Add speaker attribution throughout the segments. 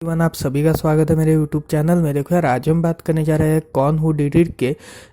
Speaker 1: Everyone, आप सभी का स्वागत है मेरे यूट्यूब चैनल में। देखो यार, आज हम बात करने जा रहे हैं कौन हू डिड इट के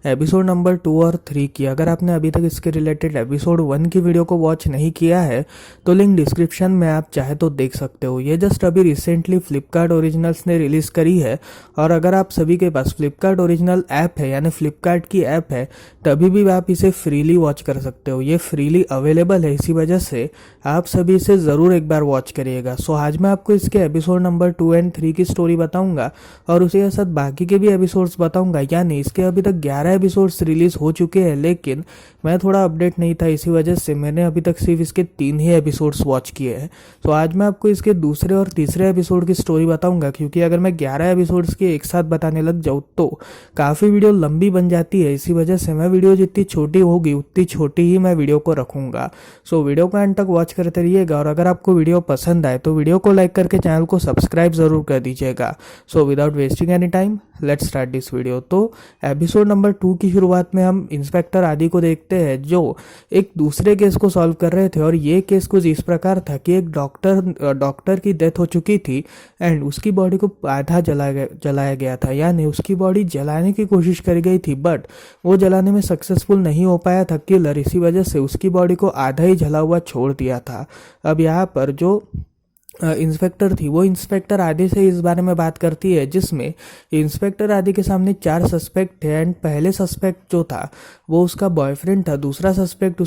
Speaker 1: एपिसोड नंबर 2 और 3 की। अगर आपने अभी तक इसके रिलेटेड एपिसोड 1 की वीडियो को वॉच नहीं किया है तो लिंक डिस्क्रिप्शन में आप चाहे तो देख सकते हो। ये जस्ट अभी रिसेंटली फ्लिपकार्ट ओरिजिनल्स ने रिलीज़ करी है, और अगर आप सभी के पास फ्लिपकार्ट ओरिजिनल ऐप है यानी फ्लिपकार्ट की ऐप है तभी भी आप इसे फ्रीली वॉच कर सकते हो। ये फ्रीली अवेलेबल है, इसी वजह से आप सभी इसे ज़रूर एक बार वॉच करिएगा। सो आज मैं आपको इसके एपिसोड नंबर 2 एंड 3 की स्टोरी बताऊंगा और उसी के साथ बाकी के भी एपिसोड्स बताऊंगा। यानी इसके अभी तक 11 एपिसोड्स रिलीज हो चुके हैं, लेकिन मैं थोड़ा अपडेट नहीं था, इसी वजह से मैंने अभी तक सिर्फ इसके 3 ही एपिसोड्स वॉच किए हैं। तो आज मैं आपको इसके दूसरे और तीसरे एपिसोड की स्टोरी बताऊंगा, क्योंकि अगर मैं 11 एपिसोड्स की एक साथ बताने लग जाऊँ तो काफ़ी वीडियो लंबी बन जाती है। इसी वजह से मैं वीडियो जितनी छोटी होगी उतनी छोटी ही मैं वीडियो को रखूंगा। सो वीडियो को एंड तक वॉच करते रहिएगा, और अगर आपको वीडियो पसंद आए तो वीडियो को लाइक करके चैनल को सब्सक्राइब जरूर कर दीजिएगा। So without wasting any time let's start this video. तो एपिसोड नंबर 2 की शुरुआत में हम इंस्पेक्टर आदि को देखते हैं, जो एक दूसरे केस को सॉल्व कर रहे थे। और ये केस कुछ इस प्रकार था कि एक डॉक्टर की डेथ हो चुकी थी एंड उसकी बॉडी को आधा जलाया गया था, यानी उसकी बॉडी जलाने की कोशिश करी गई थी, बट वो जलाने में सक्सेसफुल नहीं हो पाया था किलर। इसी वजह से उसकी बॉडी को आधा ही जला हुआ छोड़ दिया था। अब यहाँ पर जो इंस्पेक्टर थी वो इंस्पेक्टर आदि से इस बारे में बात करती है, जिसमें इंस्पेक्टर आदि के सामने 4 सस्पेक्ट थे एंड पहले सस्पेक्ट जो था वो उसका बॉयफ्रेंड था, दूसरा सस्पेक्ट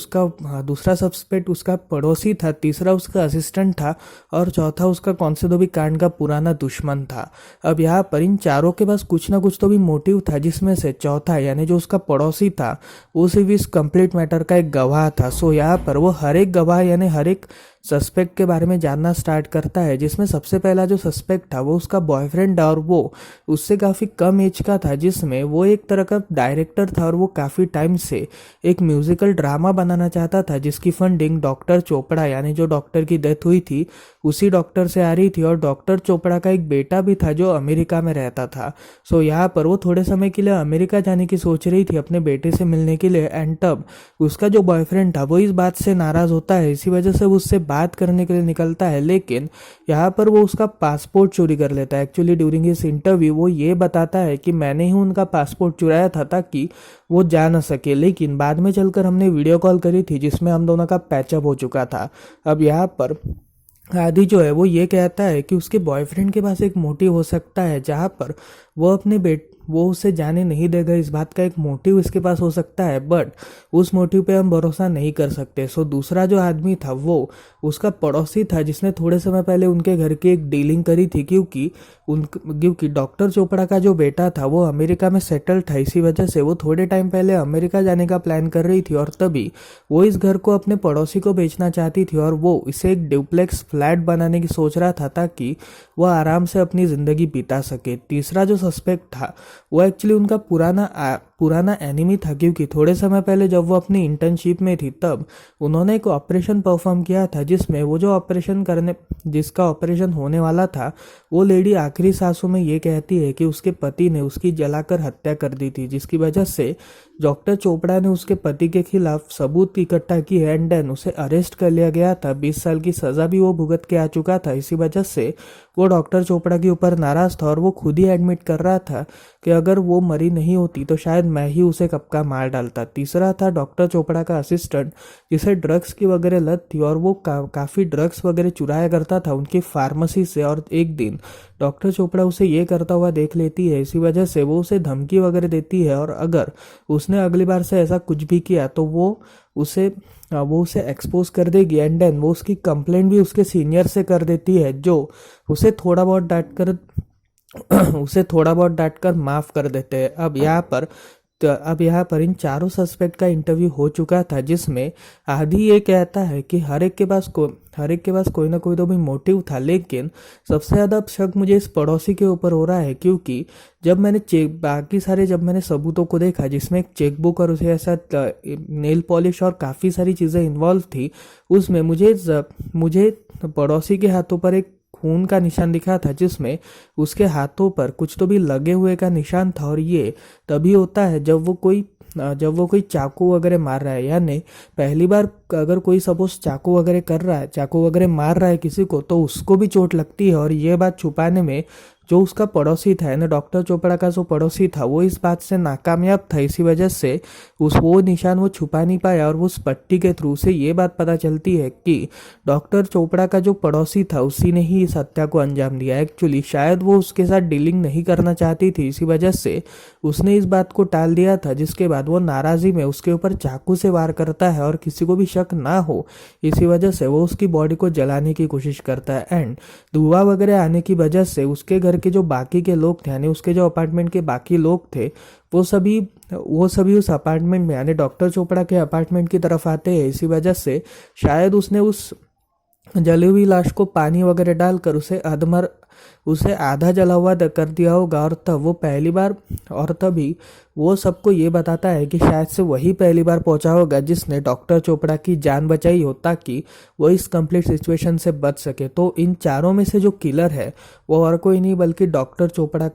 Speaker 1: उसका पड़ोसी था, तीसरा उसका असिस्टेंट था और चौथा उसका कौनसेदोबी कांड का पुराना दुश्मन था। अब यहाँ पर इन चारों के पास कुछ ना कुछ तो भी मोटिव था, जिसमें से चौथा यानी जो उसका पड़ोसी था वो सिर्फ इस कंप्लीट मैटर का एक गवाह था। सो यहाँ पर वो हर एक गवाह यानी हर एक सस्पेक्ट के बारे में जानना स्टार्ट करता है, जिसमें सबसे पहला जो सस्पेक्ट था वो उसका बॉयफ्रेंड था और वो उससे काफ़ी कम एज का था, जिसमें वो एक तरह का डायरेक्टर था और वो काफ़ी टाइम से एक म्यूजिकल ड्रामा बनाना चाहता था, जिसकी फंडिंग डॉक्टर चोपड़ा यानी जो डॉक्टर की डेथ हुई थी उसी डॉक्टर से आ रही थी। और डॉक्टर चोपड़ा का एक बेटा भी था जो अमेरिका में रहता था। सो यहाँ पर वो थोड़े समय के लिए अमेरिका जाने की सोच रही थी अपने बेटे से मिलने के लिए, एंड तब उसका जो बॉयफ्रेंड था वो इस बात से नाराज़ होता है। इसी वजह से वो उससे बात करने के लिए निकलता है, लेकिन यहाँ पर वो उसका पासपोर्ट चोरी कर लेता है। एक्चुअली ड्यूरिंग हिज इंटरव्यू वो ये बताता है कि मैंने ही उनका पासपोर्ट चुराया था ताकि वो जा न सके, लेकिन बाद में चलकर हमने वीडियो कॉल करी थी जिसमें हम दोनों का पैचअप हो चुका था। अब यहाँ पर आदि जो है वो ये कहता है कि उसके बॉयफ्रेंड के पास एक मोटिव हो सकता है, जहाँ पर वो वो उसे जाने नहीं देगा, इस बात का एक मोटिव इसके पास हो सकता है, बट उस मोटिव पे हम भरोसा नहीं कर सकते। सो दूसरा जो आदमी था वो उसका पड़ोसी था, जिसने थोड़े समय पहले उनके घर की एक डीलिंग करी थी, क्योंकि डॉक्टर चोपड़ा का जो बेटा था वो अमेरिका में सेटल था। इसी वजह से वो थोड़े टाइम पहले अमेरिका जाने का प्लान कर रही थी, और तभी वो इस घर को अपने पड़ोसी को बेचना चाहती थी और वो इसे एक डुप्लेक्स फ्लैट बनाने की सोच रहा था ताकि वो आराम से अपनी ज़िंदगी बिता सके। तीसरा जो सस्पेक्ट था वो एक्चुअली उनका पुराना एनिमी था, क्योंकि थोड़े समय पहले जब वो अपनी इंटर्नशिप में थी तब उन्होंने एक ऑपरेशन परफॉर्म किया था, जिसमें वो जो जिसका ऑपरेशन होने वाला था वो लेडी आखिरी सांसों में ये कहती है कि उसके पति ने उसकी जलाकर हत्या कर दी थी, जिसकी वजह से डॉक्टर चोपड़ा ने उसके पति के खिलाफ सबूत इकट्ठा किए एंड देन उसे अरेस्ट कर लिया गया था। 20 साल की सज़ा भी वो भुगत के आ चुका था। इसी वजह से वो डॉक्टर चोपड़ा के ऊपर नाराज़ था और वो खुद ही एडमिट कर रहा था कि अगर वो मरी नहीं होती तो शायद मैं ही उसे कब का मार डालता। तीसरा था डॉक्टर चोपड़ा का असिस्टेंट, जिसे ड्रग्स की वगैरह लत थी और वो काफ़ी ड्रग्स वगैरह चुराया करता था उनकी फार्मेसी से, और एक दिन डॉक्टर चोपड़ा उसे ये करता हुआ देख लेती है। इसी वजह से वो उसे धमकी वगैरह देती है, और अगर उसने अगली बार से ऐसा कुछ भी किया तो वो उसे एक्सपोज कर देगी एंड देन वो उसकी कंप्लेंट भी उसके सीनियर से कर देती है, जो उसे थोड़ा बहुत डांट कर माफ़ कर देते हैं। अब यहाँ पर इन चारों सस्पेक्ट का इंटरव्यू हो चुका था, जिसमें आदि ये कहता है कि हर एक के पास कोई ना कोई तो भी मोटिव था, लेकिन सबसे ज़्यादा शक मुझे इस पड़ोसी के ऊपर हो रहा है, क्योंकि जब मैंने सबूतों को देखा जिसमें एक चेकबुक और उसे ऐसा नेल पॉलिश और काफ़ी सारी चीज़ें इन्वॉल्व थी, उसमें मुझे पड़ोसी के हाथों पर एक खून का निशान दिखा था, जिसमें उसके हाथों पर कुछ तो भी लगे हुए का निशान था। और ये तभी होता है जब वो कोई जब वो कोई चाकू वगैरह मार रहा है, यानी पहली बार अगर कोई सपोज चाकू वगैरह कर रहा है, चाकू वगैरह मार रहा है किसी को, तो उसको भी चोट लगती है। और ये बात छुपाने में जो उसका पड़ोसी था, यानी डॉक्टर चोपड़ा का जो पड़ोसी था, वो इस बात से नाकामयाब था। इसी वजह से वो निशान वो छुपा नहीं पाया, और वो उस पट्टी के थ्रू से ये बात पता चलती है कि डॉक्टर चोपड़ा का जो पड़ोसी था उसी ने ही इस हत्या को अंजाम दिया। एक्चुअली शायद वो उसके साथ डीलिंग नहीं करना चाहती थी, इसी वजह से उसने इस बात को टाल दिया था, जिसके बाद वो नाराज़ी में उसके ऊपर चाकू से वार करता है और किसी को भी शक ना हो इसी वजह से वो उसकी बॉडी को जलाने की कोशिश करता है। एंड धुआं वगैरह आने की वजह से उसके घर के जो बाकी के लोग थे, यानी उसके जो अपार्टमेंट के बाकी लोग थे, वो सभी उस अपार्टमेंट में, यानी डॉक्टर चोपड़ा के अपार्टमेंट की तरफ आते हैं। इसी वजह से शायद उसने उस जली हुई लाश को पानी वगैरह डालकर उसे आधा जला हुआ कर दिया होगा। और तभी वो सबको ये बताता है कि शायद से वही पहली बार पहुंचा होगा जिसने डॉक्टर चोपड़ा की जान बचाई हो, ताकि वो इस कंप्लीट सिचुएशन से बच सके। तो इन चारों में से जो किलर है वो और कोई नहीं बल्कि डॉक्टर चोपड़ा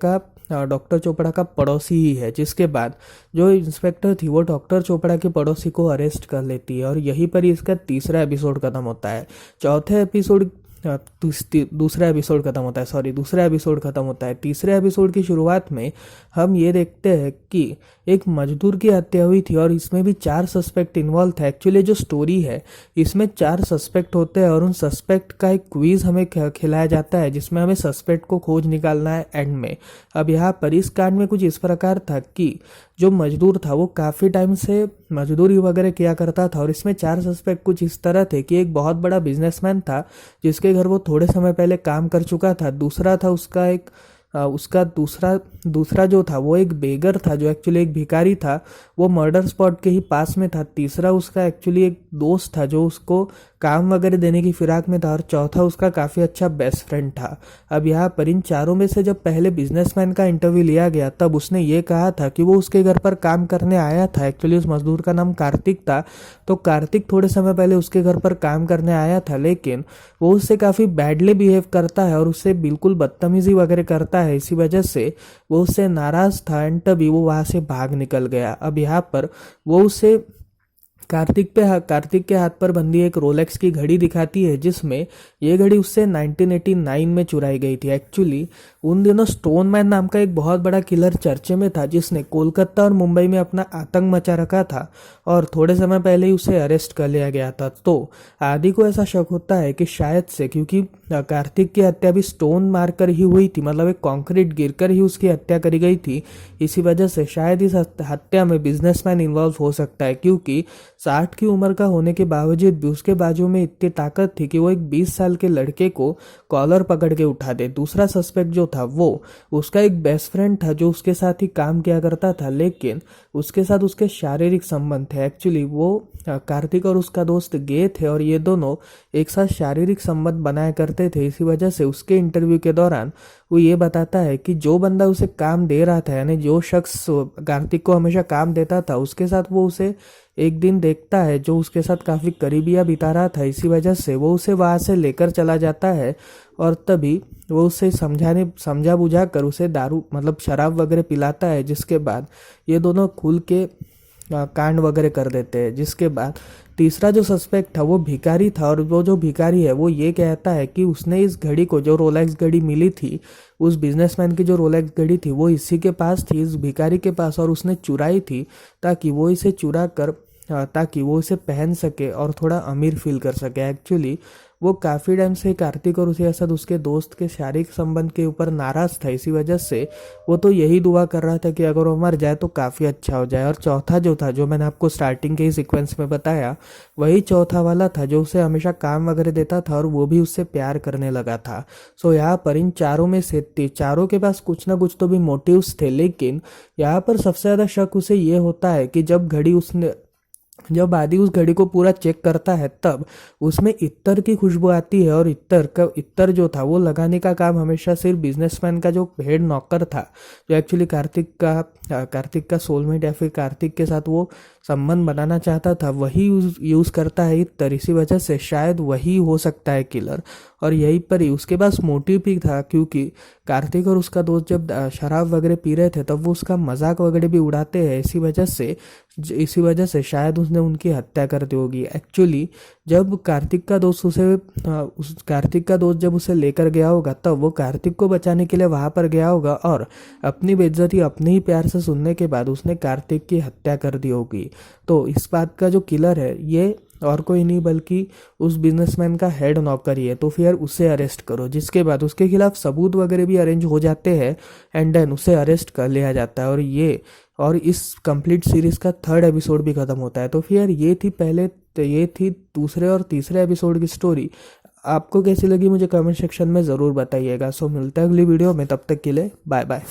Speaker 1: का पड़ोसी ही है। जिसके बाद जो इंस्पेक्टर थी वो डॉक्टर चोपड़ा के पड़ोसी को अरेस्ट कर लेती है, और यहीं पर ही इसका तीसरा एपिसोड खत्म होता है। दूसरा एपिसोड खत्म होता है, दूसरा एपिसोड खत्म होता है। तीसरे एपिसोड की शुरुआत में हम ये देखते हैं कि एक मजदूर की हत्या हुई थी, और इसमें भी 4 सस्पेक्ट इन्वॉल्व थे। एक्चुअली जो स्टोरी है इसमें 4 सस्पेक्ट होते हैं, और उन सस्पेक्ट का एक क्विज हमें खिलाया जाता है, जिसमें हमें सस्पेक्ट को खोज निकालना है एंड में। अब यहाँ पर इस कांड में कुछ इस प्रकार था कि जो मजदूर था वो काफ़ी टाइम से मजदूरी वगैरह किया करता था, और इसमें 4 सस्पेक्ट कुछ इस तरह थे कि एक बहुत बड़ा बिजनेसमैन था जिसके घर वो थोड़े समय पहले काम कर चुका था। दूसरा था उसका दूसरा जो था वो एक बेगर था, जो एक्चुअली एक भिखारी था, वो मर्डर स्पॉट के ही पास में था। तीसरा उसका एक्चुअली एक दोस्त था जो उसको काम वगैरह देने की फिराक में था, और चौथा उसका काफ़ी अच्छा बेस्ट फ्रेंड था। अब यहाँ पर इन चारों में से जब पहले बिजनेसमैन का इंटरव्यू लिया गया तब उसने ये कहा था कि वो उसके घर पर काम करने आया था। एक्चुअली उस मजदूर का नाम कार्तिक था, तो कार्तिक थोड़े समय पहले उसके घर पर काम करने आया था, लेकिन वो उससे काफ़ी बैडली बिहेव करता है और उससे बिल्कुल बदतमीजी वगैरह करता है। इसी वजह से वो उससे नाराज़ था, एंड तभी वो वहाँ से भाग निकल गया। अब यहाँ पर वो उसे कार्तिक के हाथ पर बंधी एक रोलेक्स की घड़ी दिखाती है, जिसमें ये घड़ी उससे 1989 में चुराई गई थी। एक्चुअली उन दिनों स्टोन मैन नाम का एक बहुत बड़ा किलर चर्चे में था, जिसने कोलकाता और मुंबई में अपना आतंक मचा रखा था, और थोड़े समय पहले ही उसे अरेस्ट कर लिया गया था। तो आदि को ऐसा शक होता है कि शायद से क्योंकि कार्तिक की हत्या भी स्टोन मारकर ही हुई थी, मतलब एक कंक्रीट गिरकर ही उसकी हत्या करी गई थी, इसी वजह से शायद इस हत्या में बिजनेसमैन इन्वॉल्व हो सकता है, क्योंकि 60 की उम्र का होने के बावजूद भी उसके बाजू में इतनी ताकत थी कि वो एक 20 साल के लड़के को कॉलर पकड़ के उठा दे। दूसरा सस्पेक्ट जो था वो उसका एक बेस्ट फ्रेंड था जो उसके साथ ही काम किया करता था, लेकिन उसके साथ उसके शारीरिक संबंध थे। एक्चुअली वो कार्तिक और उसका दोस्त गे थे, और ये दोनों एक साथ शारीरिक संबंध बनाया करते थे। इसी वजह से उसके इंटरव्यू के दौरान वो ये बताता है कि जो बंदा उसे काम दे रहा था, यानी जो शख्स कार्तिक को हमेशा काम देता था, उसके साथ वो उसे एक दिन देखता है जो उसके साथ काफ़ी करीबिया बिता रहा था। इसी वजह से वो उसे वहाँ से लेकर चला जाता है, और तभी वो उसे समझा बुझा कर उसे दारू मतलब शराब वगैरह पिलाता है, जिसके बाद ये दोनों खुल के कांड वगैरह कर देते हैं। जिसके बाद तीसरा जो सस्पेक्ट था वो भिखारी था, और वो जो भिखारी है वो ये कहता है कि उसने इस घड़ी को, जो रोलेक्स घड़ी मिली थी, उस बिजनेसमैन की जो रोलेक्स घड़ी थी वो इसी के पास थी, इस भिखारी के पास, और उसने चुराई थी ताकि वो इसे पहन सके और थोड़ा अमीर फील कर सके। एक्चुअली वो काफ़ी टाइम से कार्तिक और उसे असद उसके दोस्त के शारीरिक संबंध के ऊपर नाराज़ था। इसी वजह से वो तो यही दुआ कर रहा था कि अगर वो मर जाए तो काफ़ी अच्छा हो जाए। और चौथा जो था, जो मैंने आपको स्टार्टिंग के ही सीक्वेंस में बताया, वही चौथा वाला था जो उसे हमेशा काम वगैरह देता था, और वो भी उससे प्यार करने लगा था। सो यहाँ पर इन चारों में से चारों के पास कुछ ना कुछ तो भी मोटिव्स थे, लेकिन यहाँ पर सबसे ज़्यादा शक उसे ये होता है कि जब आदि उस घड़ी को पूरा चेक करता है तब उसमें इत्तर की खुशबू आती है, और इत्तर जो था वो लगाने का काम हमेशा सिर्फ बिजनेसमैन का जो हेड नौकर था, जो एक्चुअली कार्तिक का सोलमेट या फिर कार्तिक के साथ वो संबंध बनाना चाहता था, वही यूज़ करता है इत्तर। इसी वजह से शायद वही हो सकता है किलर, और यहीं पर ही उसके पास मोटिव भी था, क्योंकि कार्तिक और उसका दोस्त जब शराब वगैरह पी रहे थे तब वो उसका मजाक वगैरह भी उड़ाते हैं। इसी वजह से शायद उसने उनकी हत्या कर दी होगी। एक्चुअली जब कार्तिक का दोस्त जब उसे लेकर गया होगा तब वो कार्तिक को बचाने के लिए वहां पर गया होगा और अपनी बेइज्जती अपने ही प्यार से सुनने के बाद उसने कार्तिक की हत्या कर दी होगी। तो इस बात का जो किलर है ये और कोई नहीं बल्कि उस बिजनेसमैन का हेड नौकर ही है। तो फिर उसे अरेस्ट करो, जिसके बाद उसके खिलाफ सबूत वगैरह भी अरेंज हो जाते हैं एंड देन उसे अरेस्ट कर लिया जाता है। और इस कंप्लीट सीरीज का 3rd एपिसोड भी खत्म होता है। तो फिर ये थी दूसरे और तीसरे एपिसोड की स्टोरी। आपको कैसी लगी मुझे कमेंट सेक्शन में ज़रूर बताइएगा। सो मिलता है अगली वीडियो में, तब तक के लिए बाय बाय।